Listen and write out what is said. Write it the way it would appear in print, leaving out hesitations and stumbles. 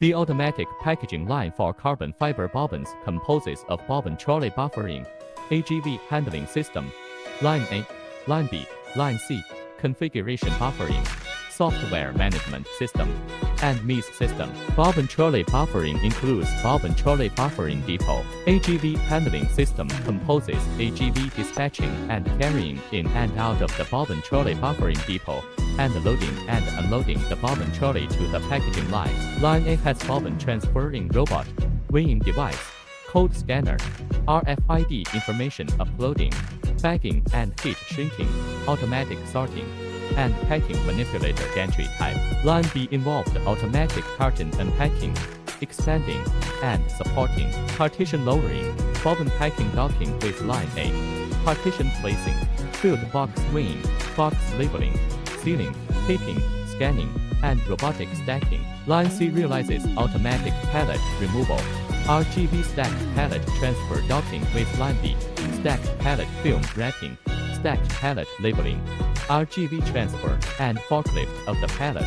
The automatic packaging line for carbon fiber bobbins composes of bobbin trolley buffering, AGV handling system, line A, line B, line C, configuration buffering, software management system, and MES system. Bobbin trolley buffering includes bobbin trolley buffering depot. AGV handling system composes AGV dispatching and carrying in and out of the bobbin trolley buffering depot, and loading and unloading the bobbin trolley to the packaging line. Line A has bobbin transferring robot, weighing device, code scanner, RFID information uploading, bagging and heat shrinking, automatic sorting, and packing manipulator gantry-type. Line B involved automatic carton unpacking, expanding, and supporting, partition lowering, bobbin packing docking with line A, partition placing, filled box weighing, box labeling, sealing, taping, scanning, and robotic stacking. Line C realizes automatic pallet removal, RGB stacked pallet transfer docking with line B, stacked pallet film wrapping, stacked pallet labeling, RGB transfer, and forklift of the pallet.